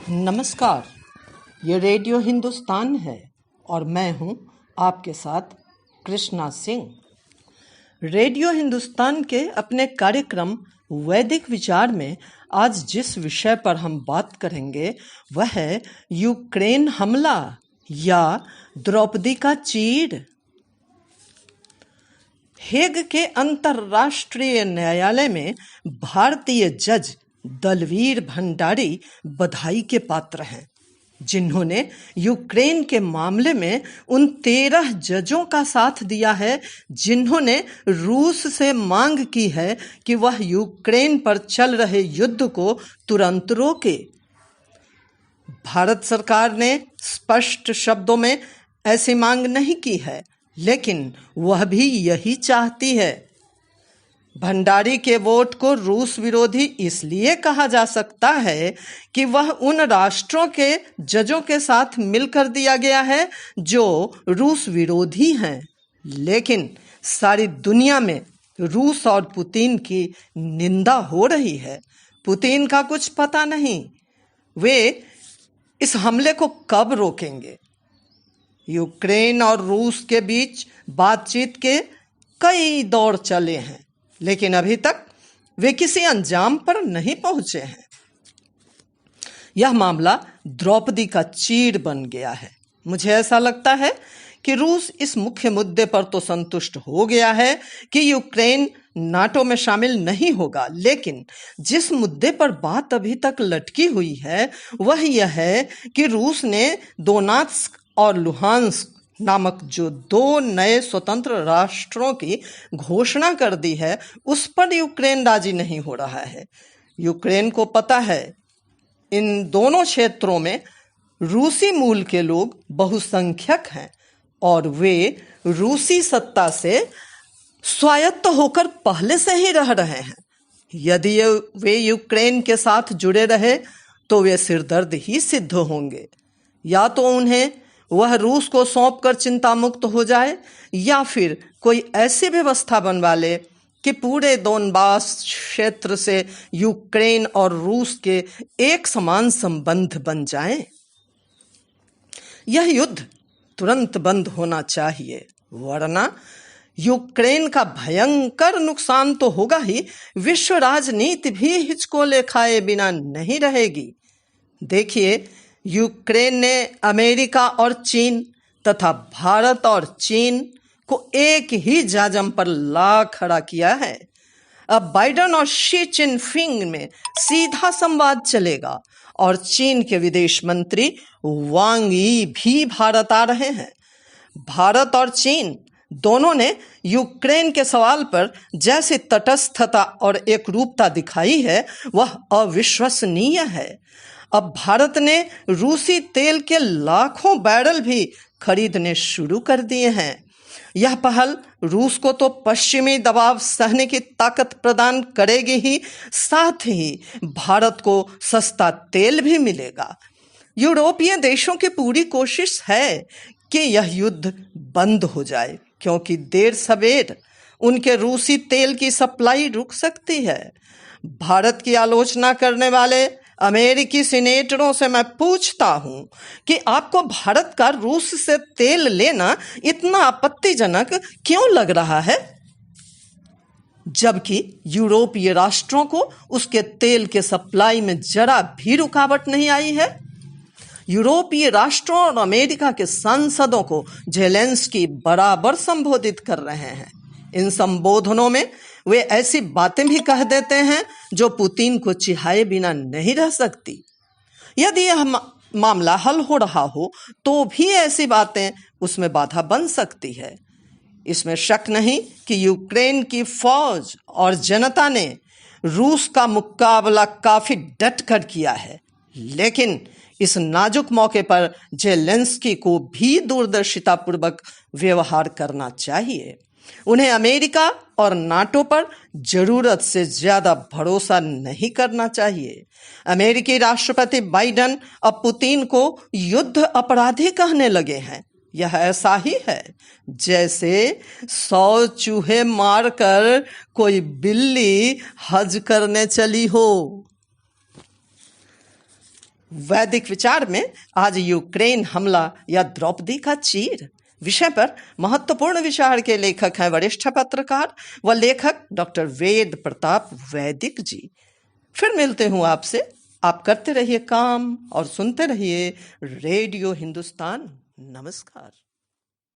नमस्कार। ये रेडियो हिंदुस्तान है और मैं हूं आपके साथ कृष्णा सिंह। रेडियो हिंदुस्तान के अपने कार्यक्रम वैदिक विचार में आज जिस विषय पर हम बात करेंगे वह है यूक्रेन हमला या द्रौपदी का चीर। हेग के अंतर्राष्ट्रीय न्यायालय में भारतीय जज दलवीर भंडारी बधाई के पात्र हैं, जिन्होंने यूक्रेन के मामले में उन 13 जजों का साथ दिया है जिन्होंने रूस से मांग की है कि वह यूक्रेन पर चल रहे युद्ध को तुरंत रोके। भारत सरकार ने स्पष्ट शब्दों में ऐसी मांग नहीं की है, लेकिन वह भी यही चाहती है। भंडारी के वोट को रूस विरोधी इसलिए कहा जा सकता है कि वह उन राष्ट्रों के जजों के साथ मिलकर दिया गया है जो रूस विरोधी हैं, लेकिन सारी दुनिया में रूस और पुतिन की निंदा हो रही है। पुतिन का कुछ पता नहीं, वे इस हमले को कब रोकेंगे। यूक्रेन और रूस के बीच बातचीत के कई दौर चले हैं, लेकिन अभी तक वे किसी अंजाम पर नहीं पहुंचे हैं। यह मामला द्रौपदी का चीर बन गया है। मुझे ऐसा लगता है कि रूस इस मुख्य मुद्दे पर तो संतुष्ट हो गया है कि यूक्रेन नाटो में शामिल नहीं होगा, लेकिन जिस मुद्दे पर बात अभी तक लटकी हुई है वह यह है कि रूस ने दोनेत्स्क और लुहांस्क नामक जो 2 नए स्वतंत्र राष्ट्रों की घोषणा कर दी है, उस पर यूक्रेन राजी नहीं हो रहा है। यूक्रेन को पता है इन दोनों क्षेत्रों में रूसी मूल के लोग बहुसंख्यक हैं और वे रूसी सत्ता से स्वायत्त होकर पहले से ही रह रहे हैं। यदि वे यूक्रेन के साथ जुड़े रहे तो वे सिरदर्द ही सिद्ध होंगे। या तो उन्हें वह रूस को सौंपकर चिंता मुक्त हो जाए, या फिर कोई ऐसी व्यवस्था बनवा ले कि पूरे दोनबास क्षेत्र से यूक्रेन और रूस के एक समान संबंध बन जाएं। यह युद्ध तुरंत बंद होना चाहिए, वरना यूक्रेन का भयंकर नुकसान तो होगा ही, विश्व राजनीति भी हिचकोले खाए बिना नहीं रहेगी। देखिए, यूक्रेन ने अमेरिका और चीन तथा भारत और चीन को एक ही जाजम पर ला खड़ा किया है। अब बाइडेन और शी चिनफिंग में सीधा संवाद चलेगा और चीन के विदेश मंत्री वांग यी भी भारत आ रहे हैं। भारत और चीन दोनों ने यूक्रेन के सवाल पर जैसी तटस्थता और एकरूपता दिखाई है वह अविश्वसनीय है। अब भारत ने रूसी तेल के लाखों बैरल भी खरीदने शुरू कर दिए हैं। यह पहल रूस को तो पश्चिमी दबाव सहने की ताकत प्रदान करेगी ही, साथ ही भारत को सस्ता तेल भी मिलेगा। यूरोपीय देशों की पूरी कोशिश है कि यह युद्ध बंद हो जाए, क्योंकि देर सवेर उनके रूसी तेल की सप्लाई रुक सकती है। भारत की आलोचना करने वाले अमेरिकी सीनेटरों से मैं पूछता हूं कि आपको भारत का रूस से तेल लेना इतना आपत्तिजनक क्यों लग रहा है, जबकि यूरोपीय राष्ट्रों को उसके तेल के सप्लाई में जरा भी रुकावट नहीं आई है। यूरोपीय राष्ट्रों और अमेरिका के सांसदों को ज़ेलेंस्की बराबर संबोधित कर रहे हैं। इन संबोधनों में वे ऐसी बातें भी कह देते हैं जो पुतिन को चिढ़ाए बिना नहीं रह सकती। यदि यह मामला हल हो रहा हो तो भी ऐसी बातें उसमें बाधा बन सकती है। इसमें शक नहीं कि यूक्रेन की फौज और जनता ने रूस का मुकाबला काफी डट कर किया है, लेकिन इस नाजुक मौके पर ज़ेलेंस्की को भी दूरदर्शितापूर्वक व्यवहार करना चाहिए। उन्हें अमेरिका और नाटो पर जरूरत से ज्यादा भरोसा नहीं करना चाहिए। अमेरिकी राष्ट्रपति बाइडेन अब पुतिन को युद्ध अपराधी कहने लगे हैं। यह ऐसा ही है जैसे 100 चूहे मारकर कोई बिल्ली हज करने चली हो। वैदिक विचार में आज यूक्रेन हमला या द्रौपदी का चीर विषय पर महत्वपूर्ण विचार के लेखक हैं वरिष्ठ पत्रकार व लेखक डॉक्टर वेद प्रताप वैदिक जी। फिर मिलते हूँ आपसे। आप करते रहिए काम और सुनते रहिए रेडियो हिंदुस्तान। नमस्कार।